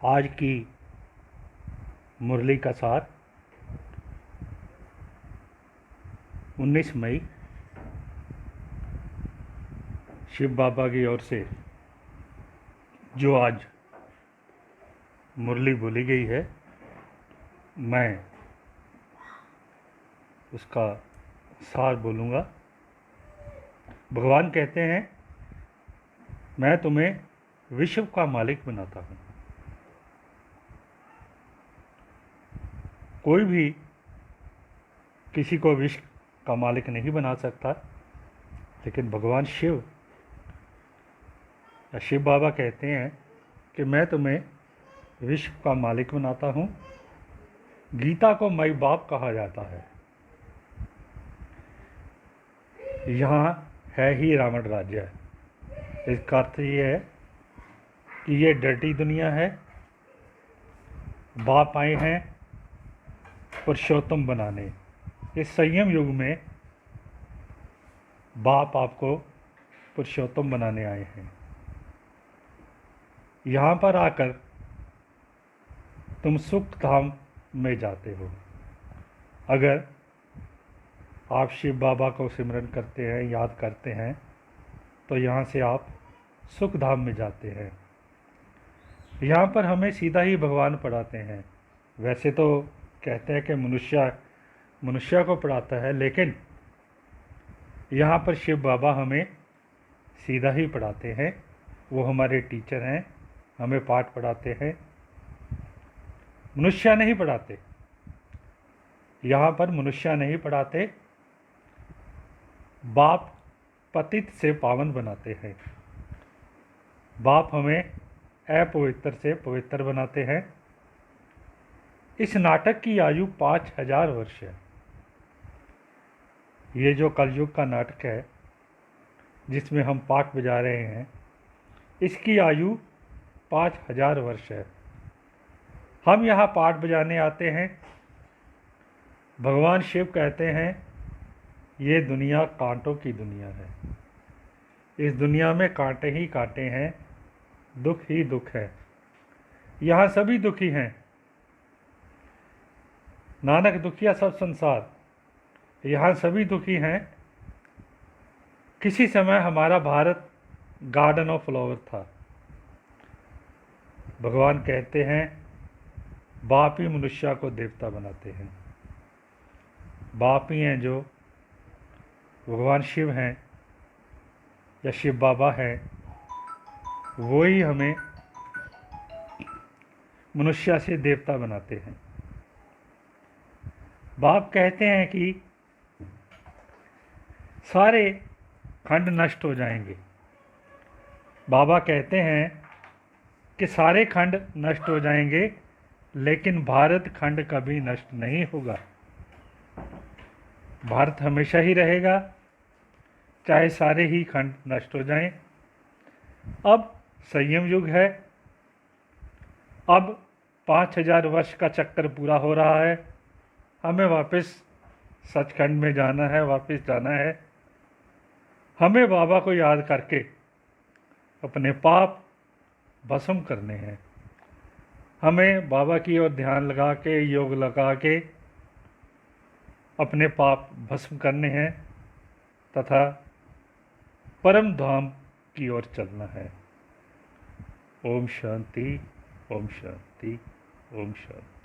आज की मुरली का सार 19 मई शिव बाबा की ओर से जो आज मुरली बोली गई है, मैं उसका सार बोलूँगा। भगवान कहते हैं, मैं तुम्हें विश्व का मालिक बनाता हूँ। कोई भी किसी को विश्व का मालिक नहीं बना सकता, लेकिन भगवान शिव या शिव बाबा कहते हैं कि मैं तुम्हें विश्व का मालिक बनाता हूँ। गीता को माई बाप कहा जाता है। यहाँ है ही रावण राज्य। इसका अर्थ ये है कि ये डर्टी दुनिया है। बाप आए हैं पुरुषोत्तम बनाने। इस संयम युग में बाप आपको पुरुषोत्तम बनाने आए हैं। यहाँ पर आकर तुम सुख धाम में जाते हो। अगर आप शिव बाबा को सिमरन करते हैं, याद करते हैं, तो यहाँ से आप सुख धाम में जाते हैं। यहाँ पर हमें सीधा ही भगवान पढ़ाते हैं। वैसे तो कहते हैं कि मनुष्य को पढ़ाता है, लेकिन यहाँ पर शिव बाबा हमें सीधा ही पढ़ाते हैं। वो हमारे टीचर हैं, हमें पाठ पढ़ाते हैं। मनुष्य नहीं पढ़ाते। यहाँ पर मनुष्य नहीं पढ़ाते। बाप पतित से पावन बनाते हैं। बाप हमें अपवित्र से पवित्र बनाते हैं। इस नाटक की आयु 5000 वर्ष है। ये जो कलयुग का नाटक है जिसमें हम पाठ बजा रहे हैं, इसकी आयु 5000 वर्ष है। हम यहाँ पाठ बजाने आते हैं। भगवान शिव कहते हैं, ये दुनिया कांटों की दुनिया है। इस दुनिया में कांटे ही कांटे हैं, दुख ही दुख है। यहाँ सभी दुखी हैं। नानक दुखिया सब संसार। यहाँ सभी दुखी हैं। किसी समय हमारा भारत गार्डन ऑफ फ्लावर था। भगवान कहते हैं, बाप ही मनुष्य को देवता बनाते हैं। बाप ही हैं जो भगवान शिव हैं या शिव बाबा हैं, वो ही हमें मनुष्य से देवता बनाते हैं। बाप कहते हैं कि सारे खंड नष्ट हो जाएंगे। बाबा कहते हैं कि सारे खंड नष्ट हो जाएंगे, लेकिन भारत खंड कभी नष्ट नहीं होगा। भारत हमेशा ही रहेगा, चाहे सारे ही खंड नष्ट हो जाएं। अब संयम युग है। अब 5000 वर्ष का चक्कर पूरा हो रहा है। हमें वापस सचखंड में जाना है, वापस जाना है। हमें बाबा को याद करके अपने पाप भस्म करने हैं। हमें बाबा की ओर ध्यान लगा के, योग लगा के अपने पाप भस्म करने हैं तथा परम धाम की ओर चलना है। ओम शांति, ओम शांति, ओम शांति।